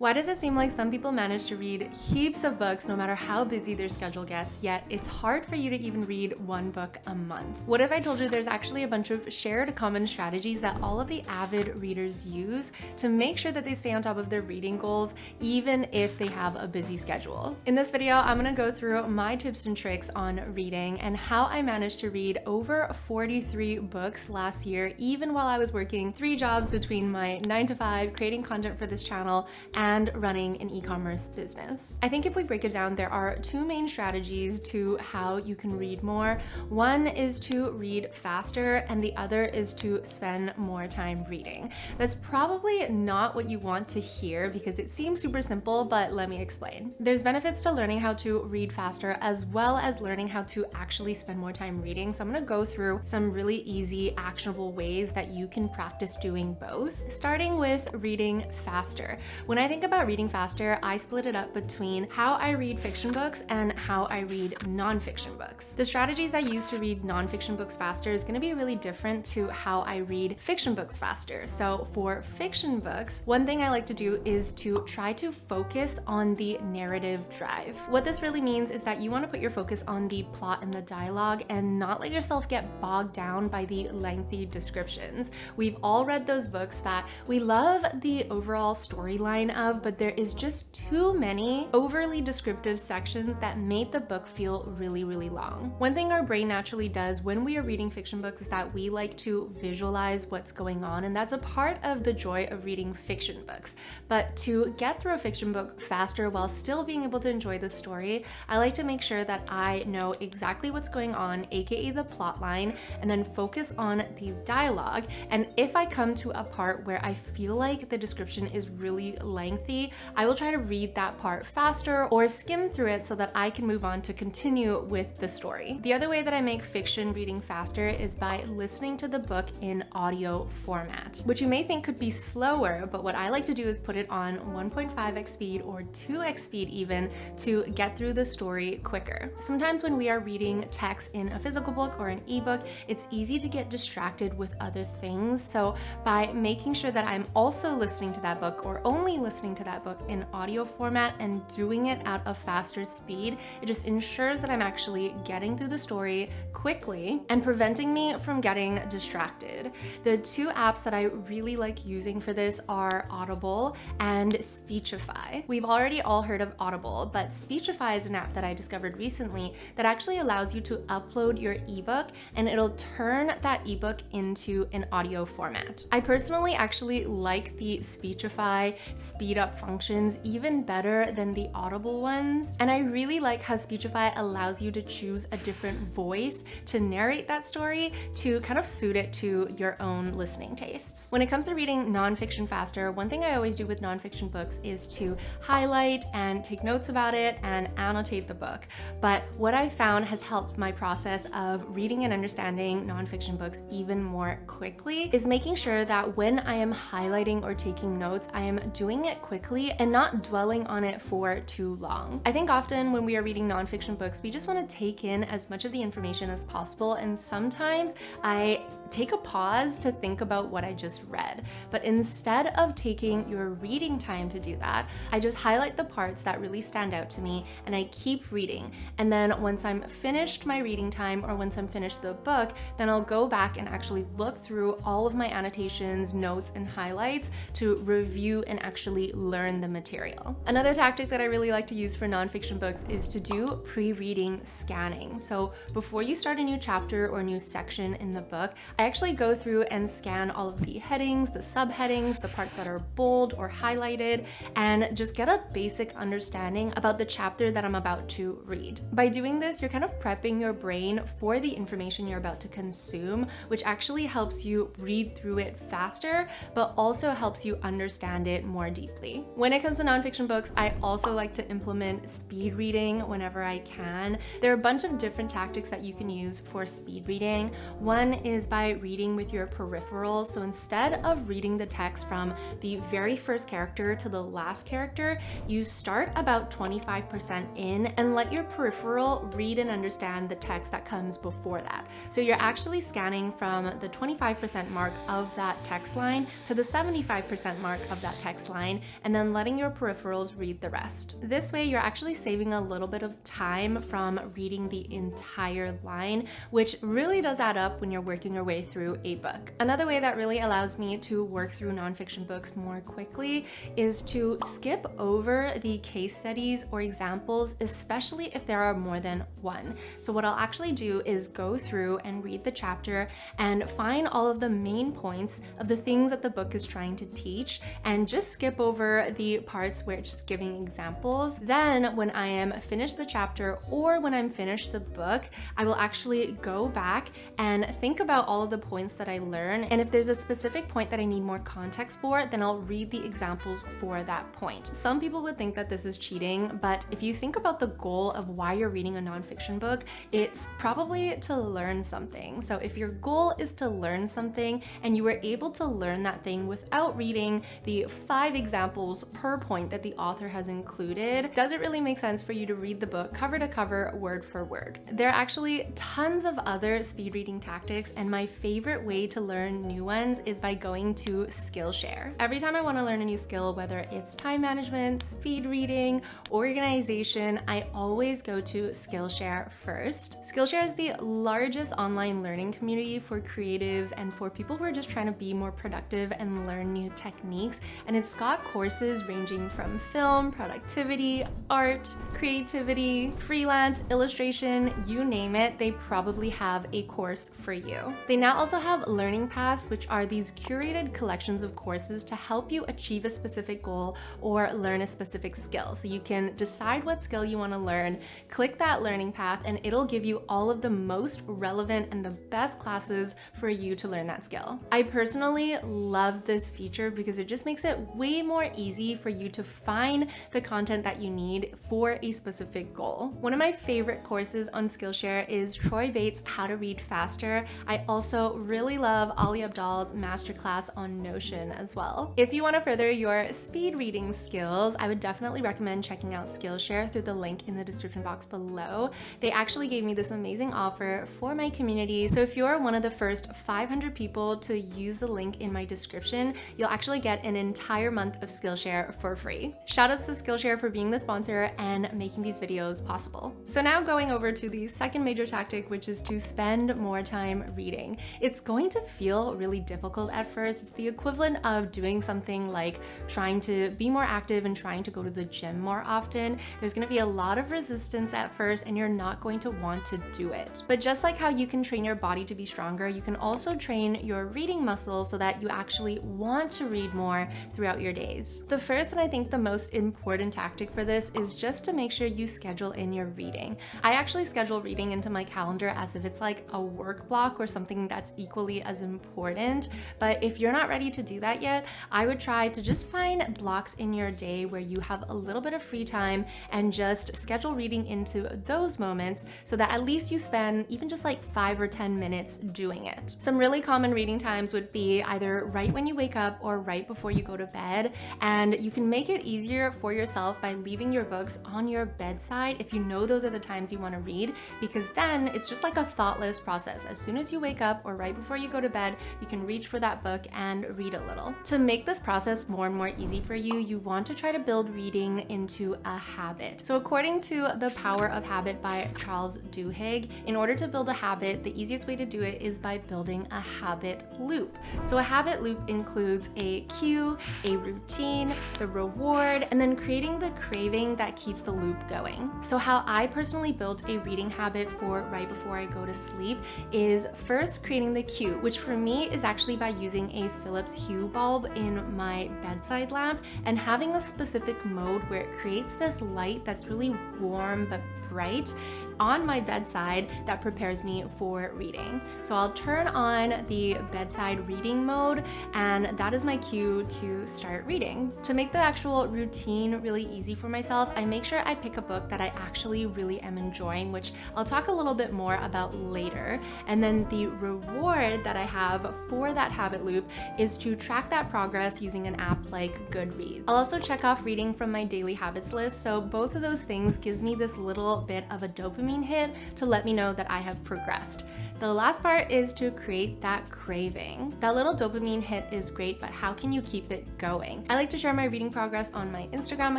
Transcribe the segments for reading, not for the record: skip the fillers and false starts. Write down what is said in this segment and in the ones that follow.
Why does it seem like some people manage to read heaps of books no matter how busy their schedule gets, yet it's hard for you to even read one book a month? What if I told you there's actually a bunch of shared common strategies that all of the avid readers use to make sure that they stay on top of their reading goals, even if they have a busy schedule? In this video, I'm gonna go through my tips and tricks on reading and how I managed to read over 43 books last year, even while I was working 3 jobs between my 9 to 5, creating content for this channel, and running an e-commerce business. I think if we break it down, there are 2 main strategies to how you can read more. One is to read faster, and the other is to spend more time reading. That's probably not what you want to hear because it seems super simple, but let me explain. There's benefits to learning how to read faster as well as learning how to actually spend more time reading. So I'm gonna go through some really easy, actionable ways that you can practice doing both, starting with reading faster. When I think about reading faster, I split it up between how I read fiction books and how I read nonfiction books. The strategies I use to read nonfiction books faster is going to be really different to how I read fiction books faster. So for fiction books, one thing I like to do is to try to focus on the narrative drive. What this really means is that you want to put your focus on the plot and the dialogue and not let yourself get bogged down by the lengthy descriptions. We've all read those books that we love the overall storyline of, but there is just too many overly descriptive sections that make the book feel really, really long. One thing our brain naturally does when we are reading fiction books is that we like to visualize what's going on, and that's a part of the joy of reading fiction books. But to get through a fiction book faster while still being able to enjoy the story, I like to make sure that I know exactly what's going on, aka the plot line, and then focus on the dialogue. And if I come to a part where I feel like the description is really lengthy, I will try to read that part faster or skim through it so that I can move on to continue with the story. The other way that I make fiction reading faster is by listening to the book in audio format, which you may think could be slower, but what I like to do is put it on 1.5x speed or 2x speed even to get through the story quicker. Sometimes when we are reading text in a physical book or an ebook, it's easy to get distracted with other things. So by making sure that I'm also listening to that book or only listening to that book in audio format and doing it at a faster speed, it just ensures that I'm actually getting through the story quickly and preventing me from getting distracted. The 2 apps that I really like using for this are Audible and Speechify. We've already all heard of Audible, but Speechify is an app that I discovered recently that actually allows you to upload your ebook and it'll turn that ebook into an audio format. I personally actually like the Speechify speed up functions even better than the Audible ones. And I really like how Speechify allows you to choose a different voice to narrate that story to kind of suit it to your own listening tastes. When it comes to reading nonfiction faster, one thing I always do with nonfiction books is to highlight and take notes about it and annotate the book. But what I found has helped my process of reading and understanding nonfiction books even more quickly is making sure that when I am highlighting or taking notes, I am doing it quickly and not dwelling on it for too long. I think often when we are reading nonfiction books, we just want to take in as much of the information as possible, and sometimes I take a pause to think about what I just read. But instead of taking your reading time to do that, I just highlight the parts that really stand out to me and I keep reading. And then once I'm finished my reading time or once I'm finished the book, then I'll go back and actually look through all of my annotations, notes, and highlights to review and actually learn the material. Another tactic that I really like to use for nonfiction books is to do pre-reading scanning. So before you start a new chapter or new section in the book, I actually go through and scan all of the headings, the subheadings, the parts that are bold or highlighted, and just get a basic understanding about the chapter that I'm about to read. By doing this, you're kind of prepping your brain for the information you're about to consume, which actually helps you read through it faster, but also helps you understand it more deeply. When it comes to nonfiction books, I also like to implement speed reading whenever I can. There are a bunch of different tactics that you can use for speed reading. One is by try reading with your peripheral. So instead of reading the text from the very first character to the last character, you start about 25% in and let your peripheral read and understand the text that comes before that. So you're actually scanning from the 25% mark of that text line to the 75% mark of that text line, and then letting your peripherals read the rest. This way, you're actually saving a little bit of time from reading the entire line, which really does add up when you're working your way through a book. Another way that really allows me to work through nonfiction books more quickly is to skip over the case studies or examples, especially if there are more than one. So what I'll actually do is go through and read the chapter and find all of the main points of the things that the book is trying to teach, and just skip over the parts where it's just giving examples. Then when I am finished the chapter or when I'm finished the book, I will actually go back and think about all of the points that I learned, and if there's a specific point that I need more context for, then I'll read the examples for that point. Some people would think that this is cheating, but if you think about the goal of why you're reading a nonfiction book, it's probably to learn something. So if your goal is to learn something and you were able to learn that thing without reading the 5 examples per point that the author has included, does it really make sense for you to read the book cover to cover, word for word? There are actually tons of other speed reading tactics, and my favorite way to learn new ones is by going to Skillshare. Every time I want to learn a new skill, whether it's time management, speed reading, organization, I always go to Skillshare first. Skillshare is the largest online learning community for creatives and for people who are just trying to be more productive and learn new techniques, and it's got courses ranging from film, productivity, art, creativity, freelance, illustration, you name it, they probably have a course for you. They now also have learning paths, which are these curated collections of courses to help you achieve a specific goal or learn a specific skill. So you can decide what skill you want to learn, click that learning path, and it'll give you all of the most relevant and the best classes for you to learn that skill. I personally love this feature because it just makes it way more easy for you to find the content that you need for a specific goal. One of my favorite courses on Skillshare is Troy Bates' How to Read Faster. I also really love Ali Abdal's masterclass on Notion as well. If you want to further your speed reading skills, I would definitely recommend checking out Skillshare through the link in the description box below. They actually gave me this amazing offer for my community. So if you're one of the first 500 people to use the link in my description, you'll actually get an entire month of Skillshare for free. Shout outs to Skillshare for being the sponsor and making these videos possible. So now going over to the second major tactic, which is to spend more time reading. It's going to feel really difficult at first. It's the equivalent of doing something like trying to be more active and trying to go to the gym more often. There's going to be a lot of resistance at first and you're not going to want to do it. But just like how you can train your body to be stronger, you can also train your reading muscle so that you actually want to read more throughout your days. The first and I think the most important tactic for this is just to make sure you schedule in your reading. I actually schedule reading into my calendar as if it's like a work block or something that's equally as important. But if you're not ready to do that yet, I would try to just find blocks in your day where you have a little bit of free time and just schedule reading into those moments so that at least you spend even just like 5 or 10 minutes doing it. Some really common reading times would be either right when you wake up or right before you go to bed, and you can make it easier for yourself by leaving your books on your bedside if you know those are the times you want to read, because then it's just like a thoughtless process. As soon as you wake up or right before you go to bed, you can reach for that book and read a little. To make this process more and more easy for you, you want to try to build reading into a habit. So according to The Power of Habit by Charles Duhigg, in order to build a habit, the easiest way to do it is by building a habit loop. So a habit loop includes a cue, a routine, the reward, and then creating the craving that keeps the loop going. So how I personally built a reading habit for right before I go to sleep is first creating the cue, which for me is actually by using a Philips Hue bulb in my bedside lamp and having a specific mode where it creates this light that's really warm but bright. on my bedside that prepares me for reading. So I'll turn on the bedside reading mode, and that is my cue to start reading. To make the actual routine really easy for myself, I make sure I pick a book that I actually really am enjoying, which I'll talk a little bit more about later. And then the reward that I have for that habit loop is to track that progress using an app like Goodreads. I'll also check off reading from my daily habits list, so both of those things gives me this little bit of a dopamine hit to let me know that I have progressed. The last part is to create that craving. That little dopamine hit is great, but how can you keep it going? I like to share my reading progress on my Instagram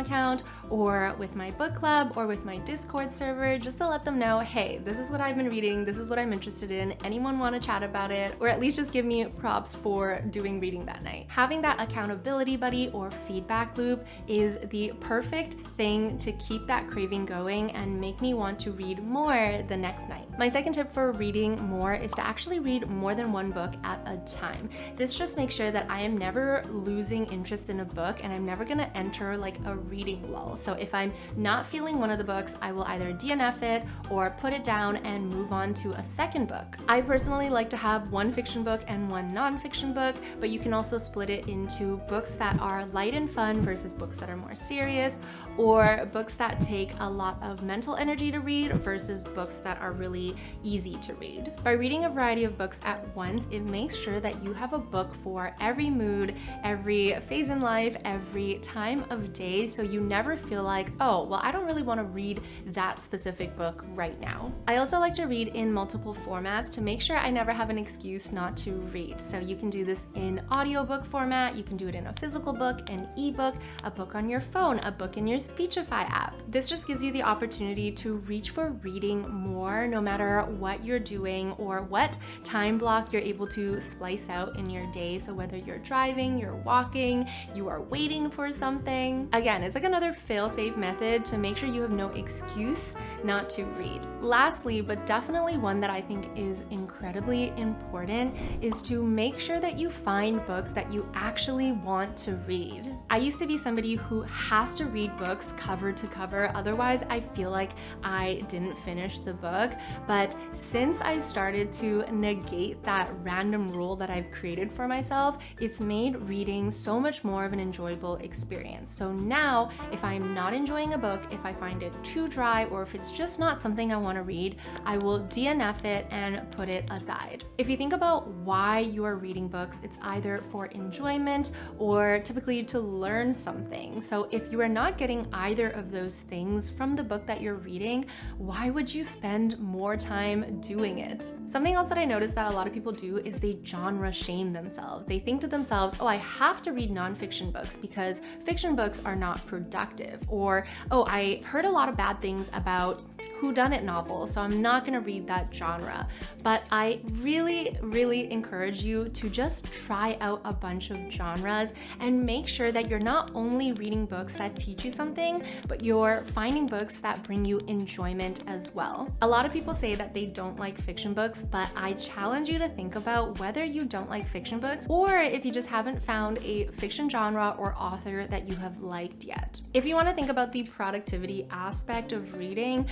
account or with my book club or with my Discord server just to let them know, hey, this is what I've been reading, this is what I'm interested in, anyone want to chat about it, or at least just give me props for doing reading that night. Having that accountability buddy or feedback loop is the perfect thing to keep that craving going and make me want to read more the next night. My second tip for reading more is to actually read more than one book at a time. This just makes sure that I am never losing interest in a book and I'm never gonna enter like a reading lull. So if I'm not feeling one of the books, I will either DNF it or put it down and move on to a second book. I personally like to have one fiction book and one nonfiction book, but you can also split it into books that are light and fun versus books that are more serious, or books that take a lot of mental energy to read versus books that are really easy to read. By reading a variety of books at once, it makes sure that you have a book for every mood, every phase in life, every time of day, so you never feel like, oh, well, I don't really want to read that specific book right now. I also like to read in multiple formats to make sure I never have an excuse not to read. So you can do this in audiobook format, you can do it in a physical book, an ebook, a book on your phone, a book in your Speechify app. This just gives you the opportunity to reach for reading more no matter what you're doing or what time block you're able to splice out in your day. So whether you're driving, you're walking, you are waiting for something. Again, it's like another fail-safe method to make sure you have no excuse not to read. Lastly, but definitely one that I think is incredibly important, is to make sure that you find books that you actually want to read. I used to be somebody who has to read books cover to cover, otherwise I feel like I didn't finish the book. But since I've started to negate that random rule that I've created for myself, it's made reading so much more of an enjoyable experience. So now, if I'm not enjoying a book, if I find it too dry, or if it's just not something I want to read, I will DNF it and put it aside. If you think about why you are reading books, it's either for enjoyment or typically to learn something. So if you are not getting either of those things from the book that you're reading, why would you spend more time doing it? Something else that I noticed that a lot of people do is they genre shame themselves. They think to themselves, oh, I have to read nonfiction books because fiction books are not productive. Or, oh, I heard a lot of bad things about whodunit novels, so I'm not gonna read that genre. But I really, really encourage you to just try out a bunch of genres and make sure that you're not only reading books that teach you something, but you're finding books that bring you enjoyment as well. A lot of people say that they don't like fiction books, but I challenge you to think about whether you don't like fiction books or if you just haven't found a fiction genre or author that you have liked yet. If you want to think about the productivity aspect of reading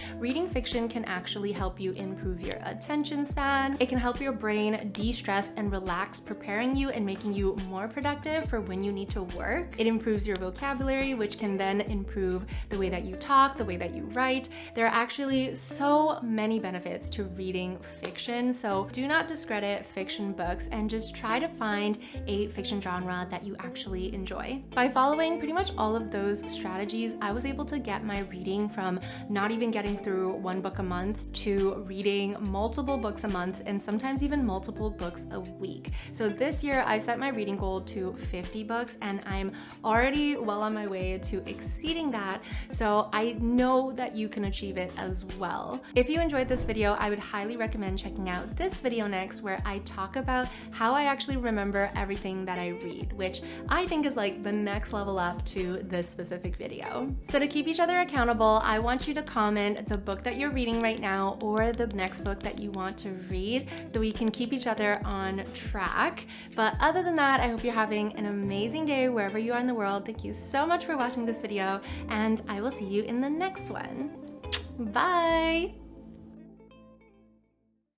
fiction can actually help you improve your attention span. It can help your brain de-stress and relax, preparing you and making you more productive for when you need to work. It improves your vocabulary, which can then improve the way that you talk, the way that you write. There are actually so many benefits to reading fiction, so do not discredit fiction books and just try to find a fiction genre that you actually enjoy. By following pretty much all of those strategies, I was able to get my reading from not even getting through one book a month to reading multiple books a month and sometimes even multiple books a week. So this year I've set my reading goal to 50 books and I'm already well on my way to exceeding that. So I know that you can achieve it as well. If you enjoyed this video, I would highly recommend checking out this video next, where I talk about how I actually remember everything that I read, which I think is like the next level up to this specific video. So to keep each other accountable, I want you to comment the book that you're reading right now or the next book that you want to read so we can keep each other on track. But other than that, I hope you're having an amazing day wherever you are in the world. Thank you so much for watching this video, and I will see you in the next one. Bye!